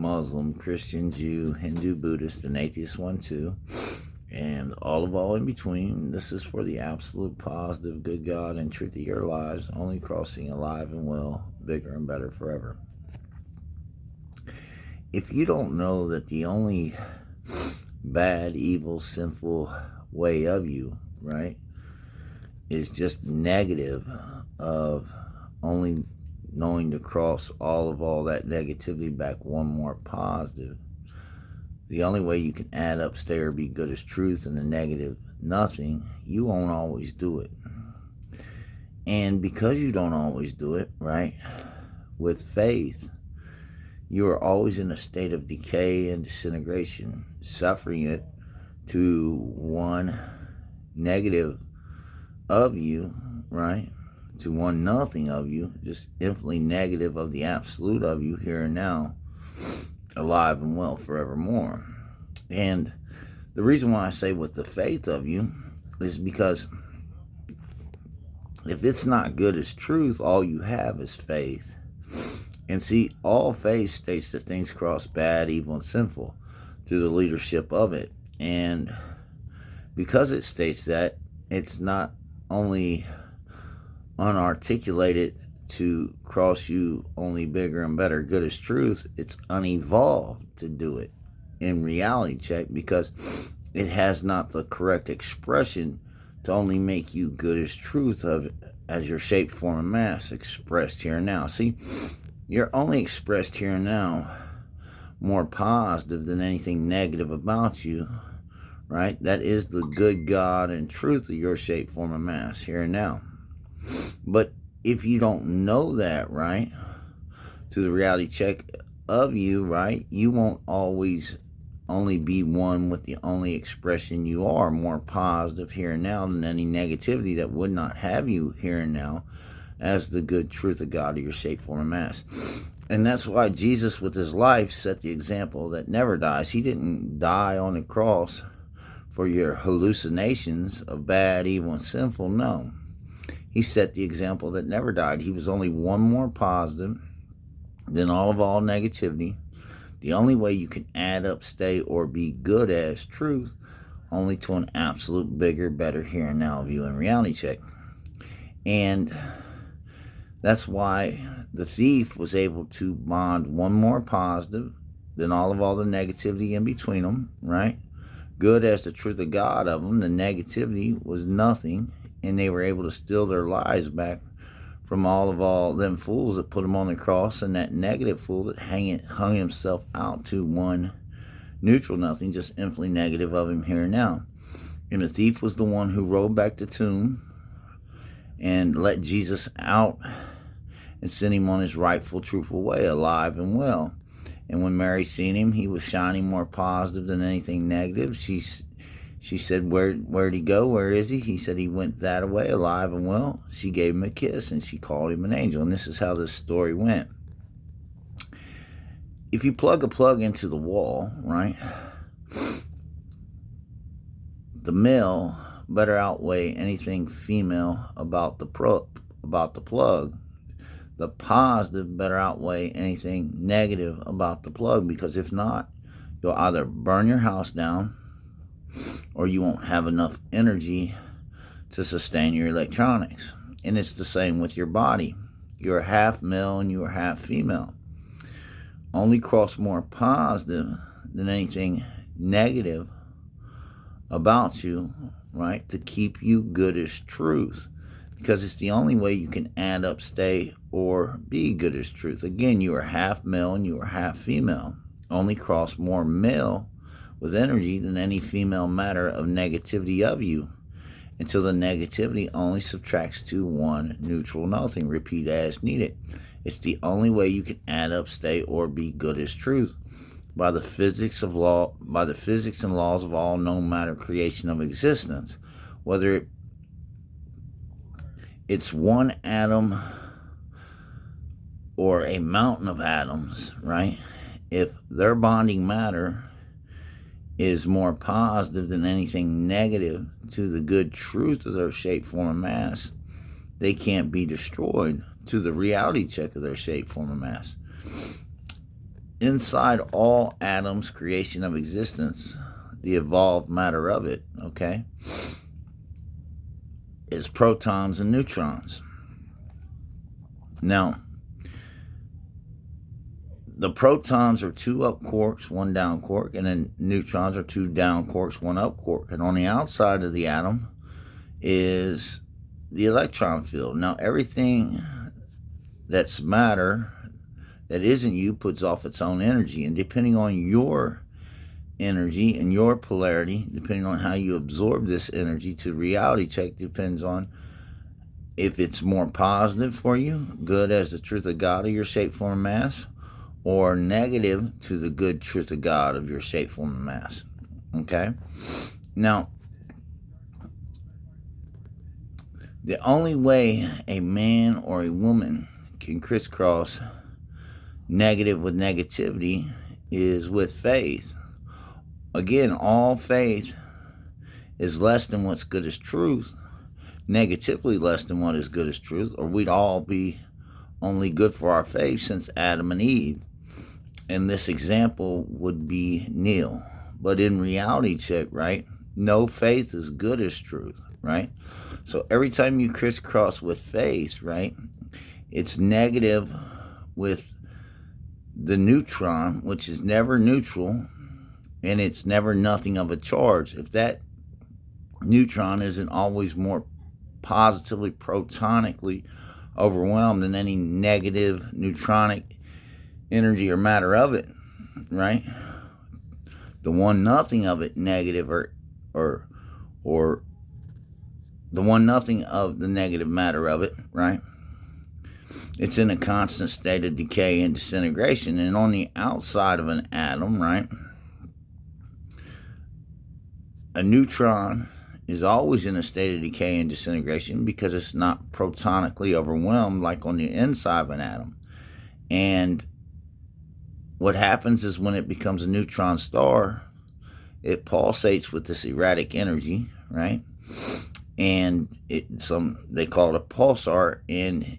Muslim, Christian, Jew, Hindu, Buddhist, and atheist one too, and all in between. This is for the absolute positive good God and truth of your lives, only crossing alive and well, bigger and better forever. If you don't know that the only bad, evil, sinful way of you, right, is just negative of only knowing to cross all that negativity back one more positive, the only way you can add up, stay, or be good as truth and the negative nothing, you won't always do it. And because you don't always do it, right, with faith, you are always in a state of decay and disintegration, suffering it to one negative of you, right, to one nothing of you, just infinitely negative of the absolute of you here and now, alive and well forevermore. And the reason why I say with the faith of you is because if it's not good as truth, all you have is faith. And see, all faith states that things cross bad, evil, and sinful through the leadership of it. And because it states that, it's not only unarticulated to cross you only bigger and better, good as truth, it's unevolved to do it in reality check, because it has not the correct expression to only make you good as truth of as your shape, form, and mass expressed here and now. See, you're only expressed here and now more positive than anything negative about you, right? That is the good God and truth of your shape, form, and mass here and now. But if you don't know that, right, to the reality check of you, right, you won't always only be one with the only expression you are, more positive here and now than any negativity that would not have you here and now as the good truth of God of your shape, form, and mass. And that's why Jesus with his life set the example that never dies. He didn't die on the cross for your hallucinations of bad, evil, and sinful. No. He set the example that never died. He was only one more positive than all negativity. The only way you can add up, stay, or be good as truth, only to an absolute bigger, better here and now view and reality check. And that's why the thief was able to bond one more positive than all the negativity in between them, right? Good as the truth of God of them. The negativity was nothing, and they were able to steal their lives back from all them fools that put them on the cross, and that negative fool that hung himself out to one neutral nothing, just infinitely negative of him here and now. And the thief was the one who rolled back the tomb and let Jesus out and sent him on his rightful, truthful way, alive and well. And when Mary seen him, he was shining more positive than anything negative. She said, where'd he go? Where is he? He said he went that way, alive and well. She gave him a kiss, and she called him an angel. And this is how this story went. If you plug a plug into the wall, right, the male better outweigh anything female about the plug. The positive better outweigh anything negative about the plug, because if not, you'll either burn your house down, or you won't have enough energy to sustain your electronics. And it's the same with your body. You're half male and you are half female. Only cross more positive than anything negative about you, right, to keep you good as truth. Because it's the only way you can add up, stay, or be good as truth. Again, you are half male and you are half female. Only cross more male with energy than any female matter of negativity of you, until the negativity only subtracts to one neutral nothing. Repeat as needed. It's the only way you can add up, stay, or be good as truth. By the physics and laws of all known matter creation of existence, whether it's one atom or a mountain of atoms, right? If their bonding matter is more positive than anything negative to the good truth of their shape, form, and mass, they can't be destroyed to the reality check of their shape, form, and mass. inside all atoms, creation of existence, the evolved matter of it, okay, is protons and neutrons. Now, the protons are 2 up quarks, 1 down quark, and then neutrons are 2 down quarks, 1 up quark. And on the outside of the atom is the electron field. Now, everything that's matter that isn't you puts off its own energy. And depending on your energy and your polarity, depending on how you absorb this energy to reality check, depends on if it's more positive for you, good as the truth of God of your shape, form, and mass, or negative to the good truth of God of your shape, form, and mass. Okay? Now, the only way a man or a woman can crisscross negative with negativity is with faith. Again, all faith is less than what's good as truth, negatively less than what is good as truth, or we'd all be only good for our faith since Adam and Eve. And this example would be nil. But in reality check, right, no faith is good as truth, right? So every time you crisscross with faith, right, it's negative with the neutron, which is never neutral, and it's never nothing of a charge. If that neutron isn't always more positively, protonically overwhelmed than any negative neutronic energy or matter of it, right? The one nothing of it negative or the one nothing of the negative matter of it, right? It's in a constant state of decay and disintegration. And on the outside of an atom, right, a neutron is always in a state of decay and disintegration because it's not protonically overwhelmed like on the inside of an atom. And what happens is when it becomes a neutron star, it pulsates with this erratic energy, right? And they call it a pulsar, and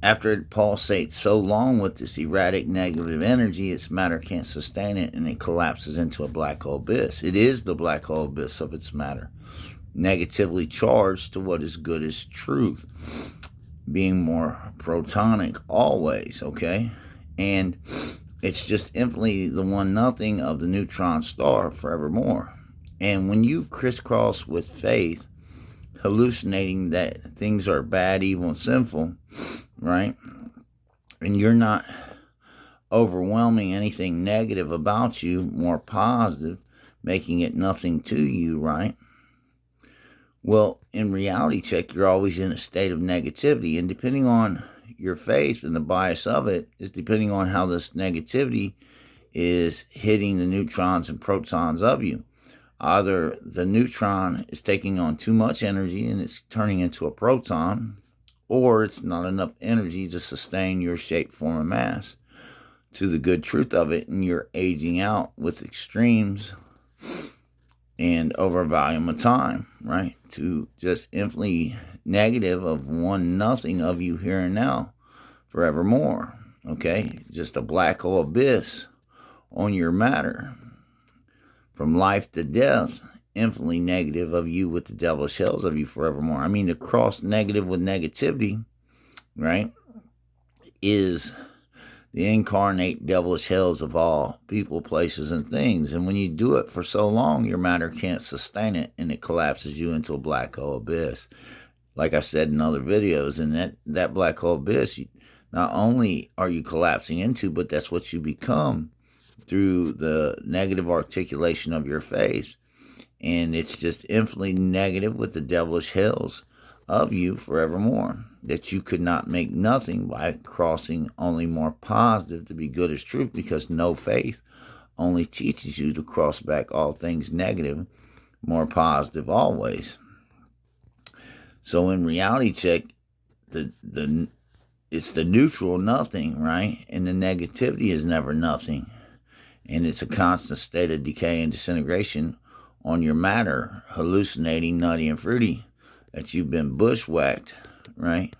after it pulsates so long with this erratic negative energy, its matter can't sustain it, and it collapses into a black hole abyss. It is the black hole abyss of its matter, negatively charged to what is good as truth, being more protonic always, okay? And it's just infinitely the one nothing of the neutron star forevermore. And when you crisscross with faith, hallucinating that things are bad, evil, and sinful, right? And you're not overwhelming anything negative about you, more positive, making it nothing to you, right? Well, in reality check, you're always in a state of negativity. And depending on your faith and the bias of it is depending on how this negativity is hitting the neutrons and protons of you. Either the neutron is taking on too much energy and it's turning into a proton, or it's not enough energy to sustain your shape, form, and mass to the good truth of it, and you're aging out with extremes and over volume of time, right? To just infinitely negative of one nothing of you here and now forevermore, okay? Just a black hole abyss on your matter. From life to death, infinitely negative of you with the devilish hells of you forevermore. I mean, to cross negative with negativity, right, is the incarnate devilish hells of all people, places, and things. And when you do it for so long, your matter can't sustain it, and it collapses you into a black hole abyss. Like I've said in other videos, and that black hole abyss, not only are you collapsing into, but that's what you become through the negative articulation of your faith. And it's just infinitely negative with the devilish hells of you forevermore, that you could not make nothing by crossing only more positive to be good as truth, because no faith only teaches you to cross back all things negative, more positive always. So in reality check, it's the neutral nothing, right? And the negativity is never nothing. And it's a constant state of decay and disintegration on your matter, hallucinating, nutty, and fruity, that you've been bushwhacked, right?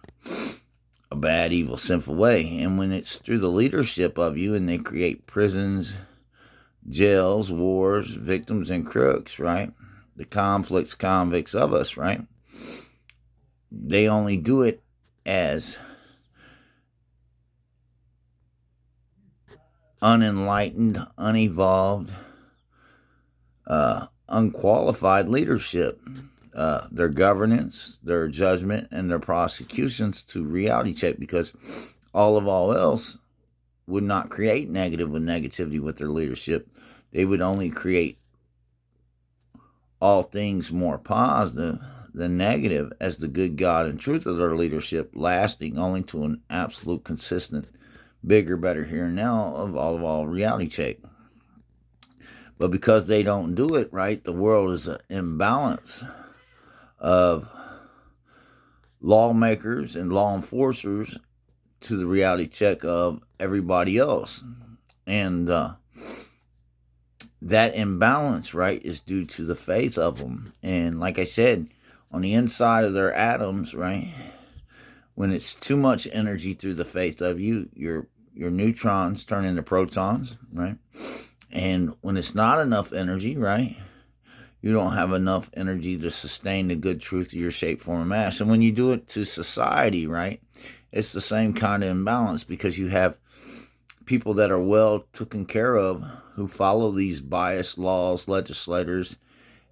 a bad, evil, sinful way. And when it's through the leadership of you and they create prisons, jails, wars, victims, and crooks, right? The conflicts, convicts of us, right? They only do it as unenlightened, unevolved, unqualified leadership. Their governance, their judgment, and their prosecutions to reality check, because all else would not create negativity with their leadership. They would only create all things more positive than negative, as the good God and truth of their leadership lasting only to an absolute consistent bigger, better here and now of all reality check. But because they don't do it right, the world is an imbalance of lawmakers and law enforcers to the reality check of everybody else. And that imbalance, right, is due to the faith of them. And like I said, on the inside of their atoms, right, when it's too much energy through the faith of you, your neutrons turn into protons, right? And when it's not enough energy, right, you don't have enough energy to sustain the good truth of your shape, form, and mass. And when you do it to society, right, it's the same kind of imbalance, because you have people that are well taken care of who follow these biased laws, legislators,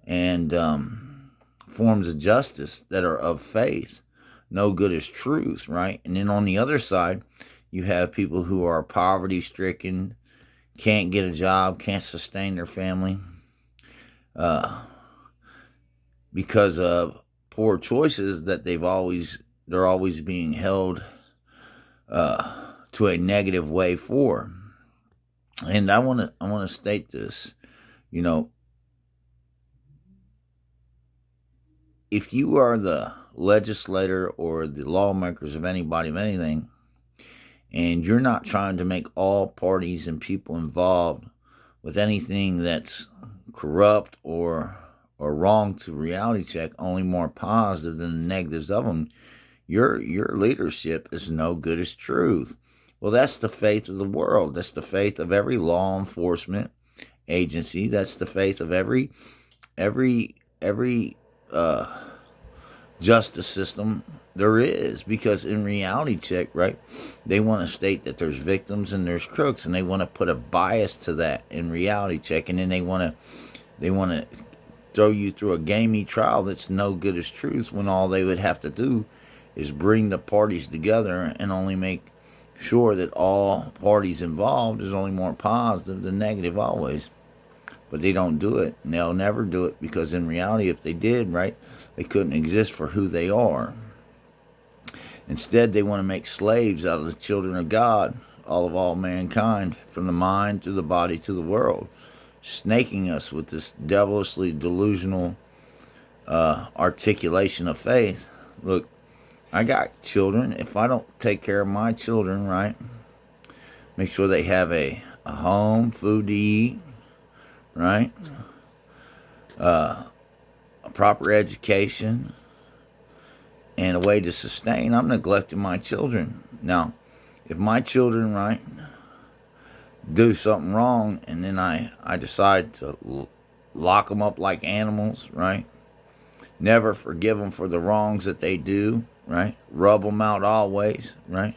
and forms of justice that are of faith. No good is truth, right? And then on the other side, you have people who are poverty-stricken, can't get a job, can't sustain their family, because of poor choices that they're always being held to a negative way for. And I want to state this, if you are the legislator or the lawmakers of anybody, of anything, and you're not trying to make all parties and people involved with anything that's corrupt or wrong to reality check, only more positive than the negatives of them, your leadership is no good as truth. Well, that's the faith of the world. That's the faith of every law enforcement agency. That's the faith of every justice system there is. Because in reality check, right, they want to state that there's victims and there's crooks, and they want to put a bias to that in reality check, and then they want to throw you through a gamey trial that's no good as truth, when all they would have to do is bring the parties together and only make sure that all parties involved is only more positive than negative always. But they don't do it, and they'll never do it, because in reality, if they did, right, they couldn't exist for who they are. Instead, they want to make slaves out of the children of God, all mankind, from the mind to the body to the world, snaking us with this devilishly delusional articulation of faith. Look, I got children. If I don't take care of my children, right, make sure they have a home, food to eat, right, a proper education, and a way to sustain, I'm neglecting my children. Now, if my children, right, do something wrong, and then I decide to lock them up like animals, right, never forgive them for the wrongs that they do, right, rub them out always, right,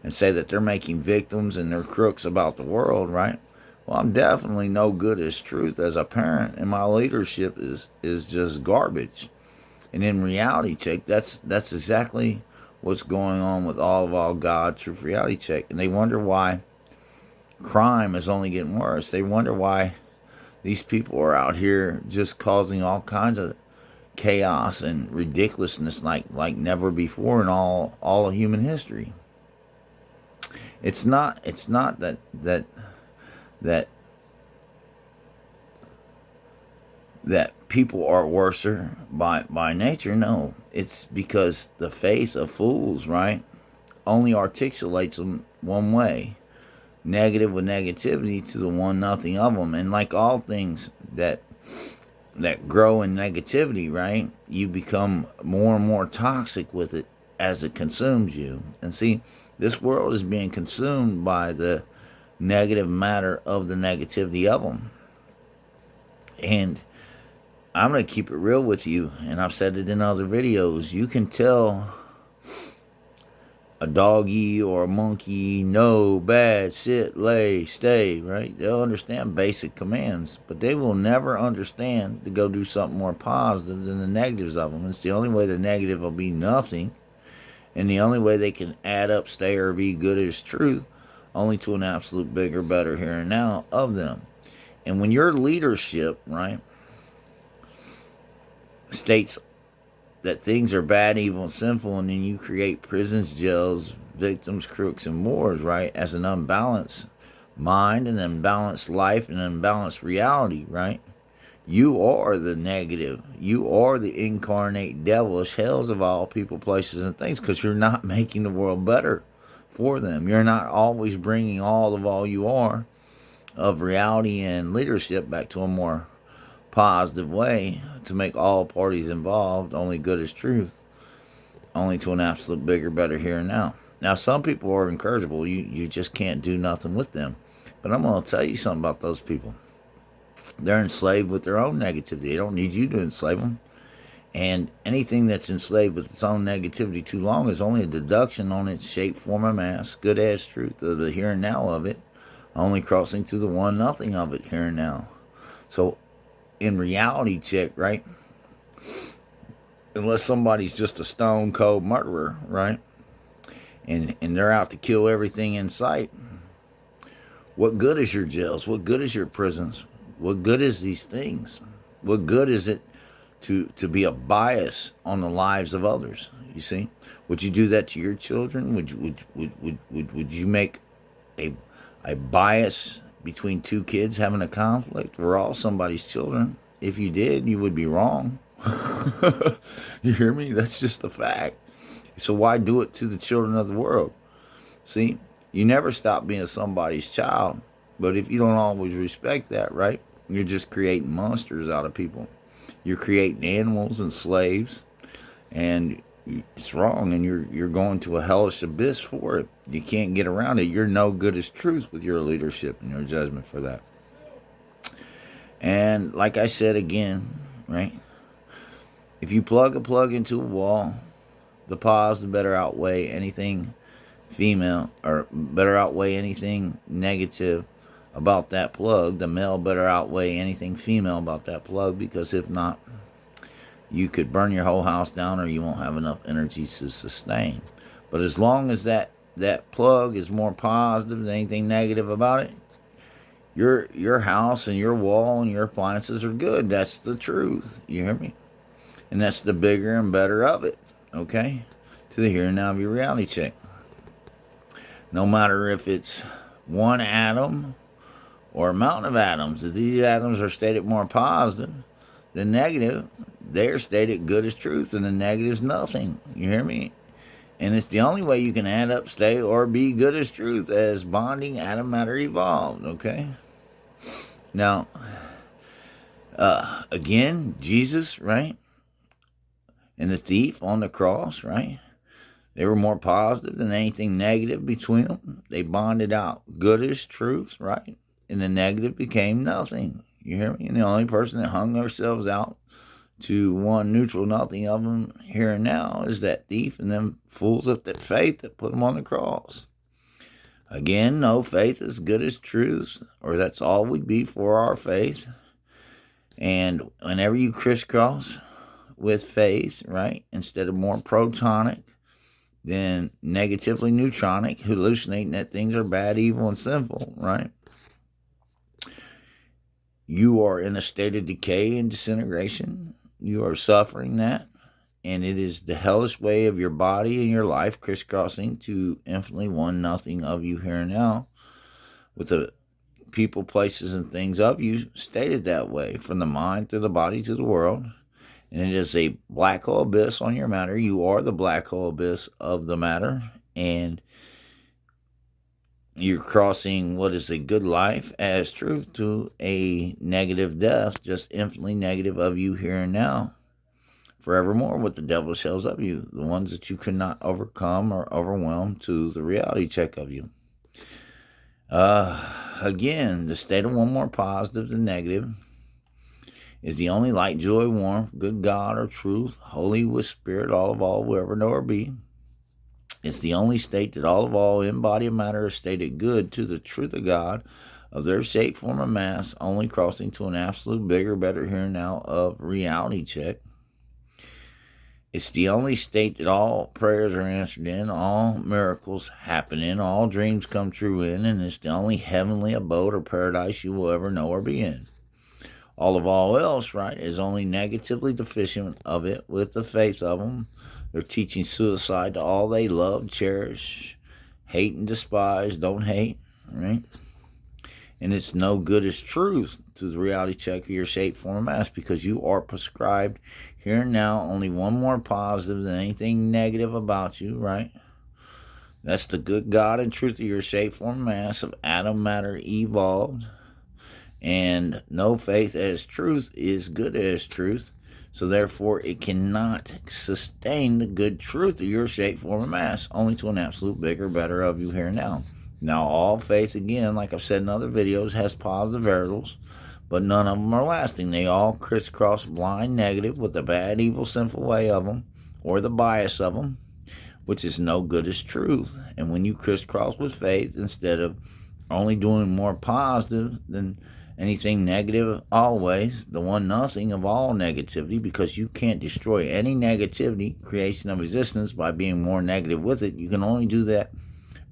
and say that they're making victims and they're crooks about the world, right, well, I'm definitely no good as truth as a parent, and my leadership is just garbage. And in reality check, that's exactly what's going on with all God truth reality check. And they wonder why crime is only getting worse. They wonder why these people are out here just causing all kinds of chaos and ridiculousness like never before in all of human history. It's not that people are worser by nature. No, it's because the faith of fools, right, only articulates them one way, negative with negativity to the one nothing of them. And like all things that grow in negativity, right, you become more and more toxic with it as it consumes you. And see, this world is being consumed by the negative matter of the negativity of them. And I'm going to keep it real with you, and I've said it in other videos. You can tell a doggy or a monkey, no, bad, sit, lay, stay, right? They'll understand basic commands, but they will never understand to go do something more positive than the negatives of them. It's the only way the negative will be nothing, and the only way they can add up, stay, or be good as truth, only to an absolute bigger, better here and now of them. And when your leadership, right, states that things are bad, evil, and sinful, and then you create prisons, jails, victims, crooks, and wars, right, as an unbalanced mind, an unbalanced life, an unbalanced reality, right? You are the negative. You are the incarnate devilish hells of all people, places, and things, because you're not making the world better for them. You're not always bringing all you are of reality and leadership back to a more positive way to make all parties involved only good as truth, only to an absolute bigger, better here and now. Now, some people are incorrigible. You just can't do nothing with them. But I'm going to tell you something about those people. They're enslaved with their own negativity. They don't need you to enslave them. And anything that's enslaved with its own negativity too long is only a deduction on its shape, form, and mass, good as truth of the here and now of it, only crossing to the one nothing of it here and now. So, in reality check, right? Unless somebody's just a stone cold murderer, right? And they're out to kill everything in sight. What good is your jails? What good is your prisons? What good is these things? What good is it to be a bias on the lives of others? You see? Would you do that to your children? Would you make a bias between two kids having a conflict? We're all somebody's children. If you did, you would be wrong. You hear me? That's just a fact. So why do it to the children of the world? See, you never stop being somebody's child. But if you don't always respect that, right, you're just creating monsters out of people. You're creating animals and slaves, and it's wrong, and you're going to a hellish abyss for it. You can't get around it. You're no good as truth with your leadership and your judgment for that. And like I said again, right, if you plug a plug into a wall, the positive better outweigh anything female, or better outweigh anything negative about that plug. The male better outweigh anything female about that plug, because if not, you could burn your whole house down, or you won't have enough energy to sustain. But as long as that plug is more positive than anything negative about it, your house and your wall and your appliances are good. That's the truth. You hear me? And that's the bigger and better of it. Okay? To the here and now of your reality check. No matter if it's one atom or a mountain of atoms, if these atoms are stated more positive than negative, they're stated good as truth, and the negative's nothing. You hear me? And it's the only way you can add up, stay, or be good as truth, as bonding atom matter evolved. Okay? Now, again, Jesus, right? And the thief on the cross, right? They were more positive than anything negative between them. They bonded out good as truth, right? And the negative became nothing. You hear me? And the only person that hung themselves out to one neutral nothing of them here and now is that thief and them fools of that faith that put them on the cross. Again, no, faith is good as truth, or that's all we'd be for our faith. And whenever you crisscross with faith, right, instead of more protonic than negatively neutronic, hallucinating that things are bad, evil, and sinful, right, you are in a state of decay and disintegration. You are suffering that, and it is the hellish way of your body and your life crisscrossing to infinitely one nothing of you here and now, with the people, places, and things of you stated that way, from the mind to the body to the world. And it is a black hole abyss on your matter. You are the black hole abyss of the matter, and you're crossing what is a good life as truth to a negative death, just infinitely negative of you here and now. forevermore what the devil shells of you, the ones that you cannot overcome or overwhelm to the reality check of you. Again, the state of one more positive than negative is the only light, joy, warmth, good God or truth, holy with spirit, all of all will ever know or be. It's the only state that all of all in body and matter is stated good to the truth of God, of their shape, form, and mass, only crossing to an absolute bigger, better here and now of reality check. It's the only state that all prayers are answered in, all miracles happen in, all dreams come true in, and it's the only heavenly abode or paradise you will ever know or be in. All of all else, right, is only negatively deficient of it with the faith of them. They're teaching suicide to all they love, cherish, hate, and despise. Don't hate, right? And it's no good as truth to the reality check of your shape, form, and mass, because you are prescribed here and now only one more positive than anything negative about you, right? That's the good God and truth of your shape, form, and mass of Adam matter evolved. And no faith as truth is good as truth. So therefore, it cannot sustain the good truth of your shape, form, and mass, only to an absolute bigger, better of you here and now. Now, all faith, again, like I've said in other videos, has positive variables, but none of them are lasting. They all crisscross blind negative with the bad, evil, sinful way of them, or the bias of them, which is no good as truth. And when you crisscross with faith, instead of only doing more positive than anything negative, always the one nothing of all negativity, because you can't destroy any negativity, creation of existence, by being more negative with it. You can only do that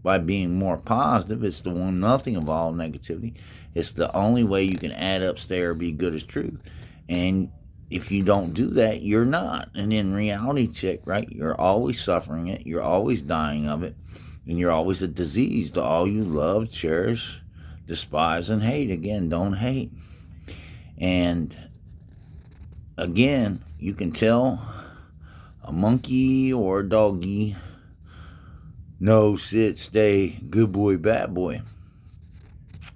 by being more positive. It's the one nothing of all negativity. It's the only way you can add up, stay, or be good as truth. And if you don't do that, you're not. And in reality check, right, you're always suffering it, you're always dying of it, and you're always a disease to all you love, cherish, despise, and hate. Again, don't hate. And again, you can tell a monkey or a doggy, no, sit, stay, good boy, bad boy.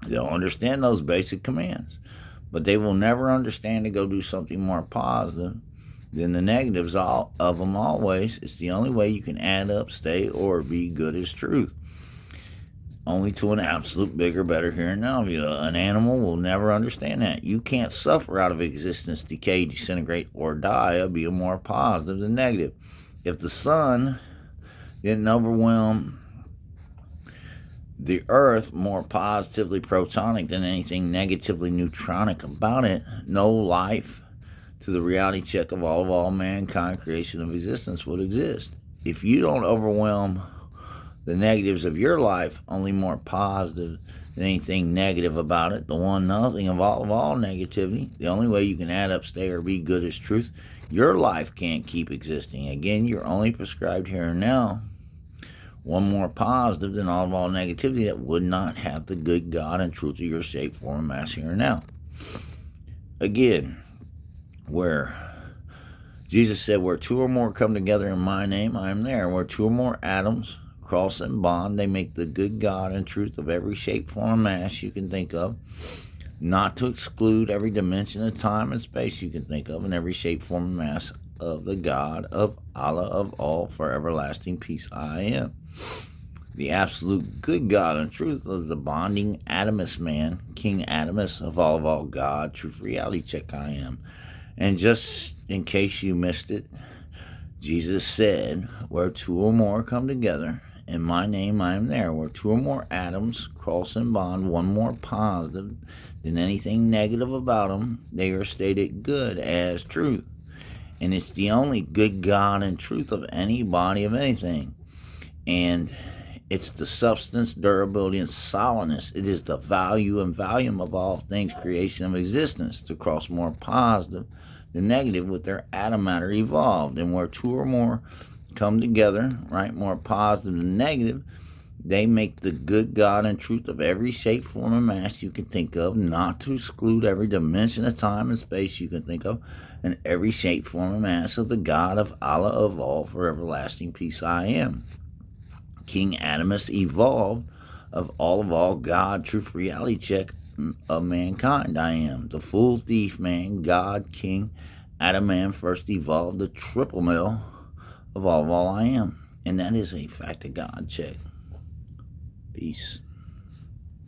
They'll understand those basic commands, but they will never understand to go do something more positive than the negatives of them always. It's the only way you can add up, stay, or be good as truth, only to an absolute bigger, better here and now. An animal will never understand that. You can't suffer out of existence, decay, disintegrate, or die or be more positive than negative. If the sun didn't overwhelm the earth more positively protonic than anything negatively neutronic about it, no life to the reality check of all mankind, creation of existence, would exist. If you don't overwhelm the negatives of your life, only more positive than anything negative about it, the one nothing of all negativity, the only way you can add up, stay, or be good as truth, your life can't keep existing. Again, you're only prescribed here and now one more positive than all negativity that would not have the good God and truth of your shape, form, and mass here and now. Again, where Jesus said, where two or more come together in my name, I am there. Where two or more atoms cross and bond, they make the good God and truth of every shape, form, and mass you can think of, not to exclude every dimension of time and space you can think of, and every shape, form, and mass of the God of Allah of all for everlasting peace I am. The absolute good God and truth of the bonding atomist man, King Adamus of all God, truth reality check I am. And just in case you missed it, Jesus said, where two or more come together in my name I am there. Where two or more atoms cross and bond, one more positive than anything negative about them, they are stated good as truth. And it's the only good God and truth of any body of anything. And it's the substance, durability, and solidness. It is the value and volume of all things, creation of existence, to cross more positive than negative with their atom matter evolved. And where two or more come together, right, more positive than negative, they make the good God and truth of every shape, form, and mass you can think of, not to exclude every dimension of time and space you can think of, and every shape, form, and mass of the God of Allah of all for everlasting peace I am. King Adamus evolved of all God, truth reality check of mankind I am. The full thief man, God, King Adam man first evolved the triple male of all I am. And that is a fact of God. Check. Peace.